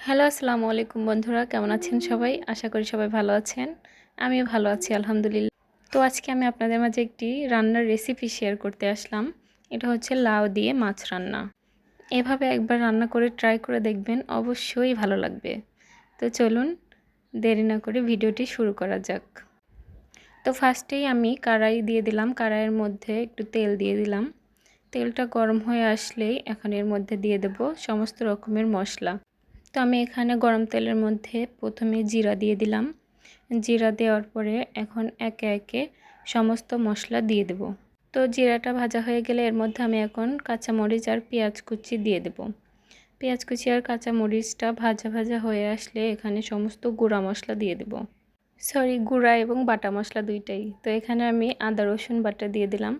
Hello, আসসালামু আলাইকুম বন্ধুরা, কেমন আছেন সবাই? আশা করি সবাই ভালো আছেন। আমিও ভালো আছি আলহামদুলিল্লাহ। তো আজকে আমি আপনাদের মাঝে একটি রান্নার রেসিপি শেয়ার করতে আসলাম। এটা হচ্ছে লাউ দিয়ে মাছ রান্না। এভাবে একবার রান্না করে ট্রাই করে দেখবেন, অবশ্যই ভালো লাগবে। তো চলুন দেরি না করে ভিডিওটি শুরু করা যাক। তো ফার্স্টেই আমি কড়াই দিয়ে দিলাম, কড়াইয়ের মধ্যে একটু তেল দিয়ে দিলাম। তেলটা গরম হয়ে আসলেই এখন এর মধ্যে দিয়ে দেব সমস্ত রকমের মশলা। তো আমি এখানে গরম তেলের মধ্যে প্রথমে জিরা দিয়ে দিলাম। জিরা দেওয়ার পরে এখন একে একে সমস্ত মশলা দিয়ে দেব। তো জিরাটা ভাজা হয়ে গেলে এর মধ্যে আমি এখন কাঁচামরিচ আর পেঁয়াজ কুচি দিয়ে দেব। পেঁয়াজ কুচি আর কাঁচামরিচটা ভাজা ভাজা হয়ে আসলে এখানে সমস্ত গুঁড়া মশলা দিয়ে দেব। গুঁড়া এবং বাটা মশলা দুইটাই। তো এখানে আমি আদা রসুন বাটা দিয়ে দিলাম।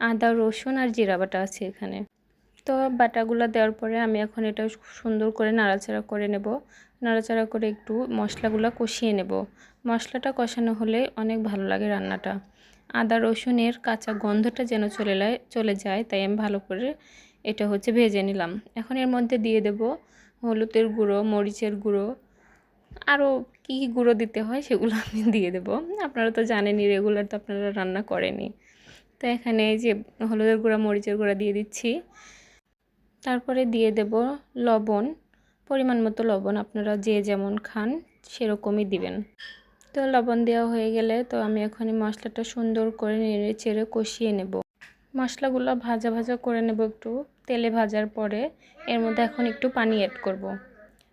আদা রসুন আর জিরা বাটা আছে এখানে। তো বাটাগুলো দেওয়ার পরে আমি এখন এটা সুন্দর করে নাড়াচাড়া করে নেব। নাড়াচাড়া করে একটু মশলাগুলো কষিয়ে নেব। মশলাটা কষানো হলে অনেক ভালো লাগে রান্নাটা। আদা রসুনের কাঁচা গন্ধটা যেন চলে যায়, তাই আমি ভালো করে এটা হচ্ছে ভেজে নিলাম। এখন এর মধ্যে দিয়ে দেব হলুদের গুঁড়ো, মরিচের গুঁড়ো, আরও কী কী গুঁড়ো দিতে হয় সেগুলো আমি দিয়ে দেব। আপনারা তো জানেনই, রেগুলার তো আপনারা রান্না করেনি। তো এখানে এই যে হলুদের গুঁড়া, মরিচের গুঁড়া দিয়ে দিচ্ছি। তারপরে দিয়ে দেব লবণ, পরিমাণ মতো লবণ, আপনারা যে যেমন খান সেরকমই দিবেন। তো লবণ দেওয়া হয়ে গেলে তো আমি এখন মশলাটা সুন্দর করে নেড়ে চেড়ে কষিয়ে নেব। মশলাগুলো ভাজা ভাজা করে নেব একটু তেলে ভাজার পরে। এর মধ্যে এখন একটু পানি অ্যাড করব।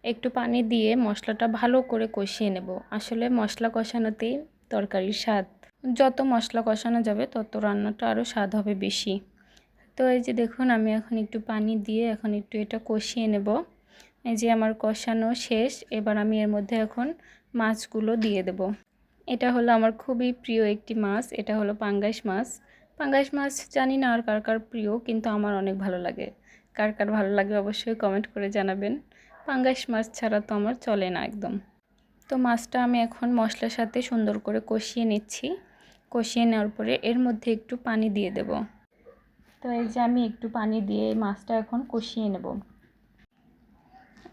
একটু পানি দিয়ে মশলাটা ভালো করে কষিয়ে নেব। আসলে মশলা কষানোতেই তরকারির স্বাদ। যত মশলা কষানো যাবে তত রান্নাটা আরও স্বাদ হবে বেশি। তো এই যে দেখুন, আমি এখন একটু পানি দিয়ে এখন একটু এটা কষিয়ে নেব। এই যে আমার কষানো শেষ। এবার আমি এর মধ্যে এখন মাছগুলো দিয়ে দেব। এটা হলো আমার খুবই প্রিয় একটি মাছ, এটা হলো পাঙ্গাস মাছ। পাঙ্গাস মাছ জানি না আর কার কার প্রিয়, কিন্তু আমার অনেক ভালো লাগে। কার কার ভালো লাগে অবশ্যই কমেন্ট করে জানাবেন। পাঙ্গাস মাছ ছাড়া তো আমার চলে না একদম। তো মাছটা আমি এখন মশলার সাথে সুন্দর করে কষিয়ে নিচ্ছি। কষিয়ে নেওয়ার পরে এর মধ্যে একটু পানি দিয়ে দেব। তো এই যে আমি একটু পানি দিয়ে এই মাছটা এখন কষিয়ে নেব।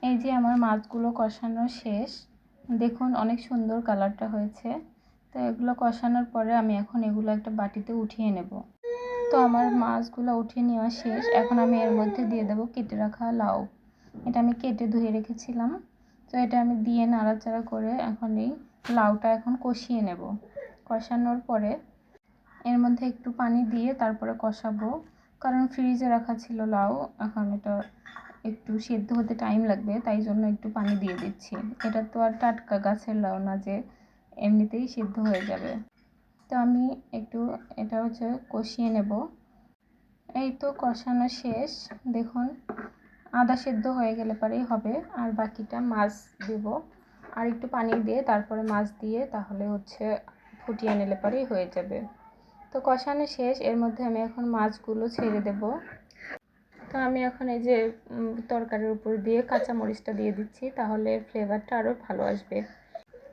এই যে আমার মাছগুলো কষানো শেষ। দেখুন অনেক সুন্দর কালারটা হয়েছে। তো এগুলো কষানোর পরে আমি এখন এগুলো একটা বাটিতে উঠিয়ে নেব। তো আমার মাছগুলো উঠিয়ে নেওয়া শেষ। এখন আমি এর মধ্যে দিয়ে দেব কেটে রাখা লাউ। এটা আমি কেটে ধুয়ে রেখেছিলাম। তো এটা আমি দিয়ে নাড়াচাড়া করে এখন এই লাউটা এখন কষিয়ে নেব। কষানোর পরে এর মধ্যে একটু পানি দিয়ে তারপরে কষাবো, কারণ ফ্রিজে রাখা ছিল লাউ। এখন এটা একটু সেদ্ধ হতে টাইম লাগবে, তাই জন্য একটু পানি দিয়ে দিচ্ছি। এটা তো আর টাটকা গাছের লাউ না যে এমনিতেই সেদ্ধ হয়ে যাবে। তো আমি একটু এটা হচ্ছে কষিয়ে নেব। এই তো কষানো শেষ। দেখুন আধা সেদ্ধ হয়ে গেলে পরেই হবে। আর বাকিটা মাছ দেব, আর একটু পানি দিয়ে তারপরে মাছ দিয়ে তাহলে হচ্ছে ফুটিয়ে নিলে পরেই হয়ে যাবে। তো কষানো শেষ। এর মধ্যে আমি এখন মাছগুলো ছেড়ে দেব। তো আমি এখন এই যে তরকারির উপর দিয়ে কাঁচামরিচটা দিয়ে দিচ্ছি, তাহলে ফ্লেভারটা আরও ভালো আসবে।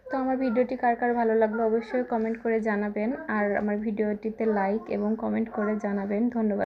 তো আমার ভিডিওটি কার কার ভালো লাগলো অবশ্যই কমেন্ট করে জানাবেন, আর আমার ভিডিওটিতে লাইক এবং কমেন্ট করে জানাবেন। ধন্যবাদ।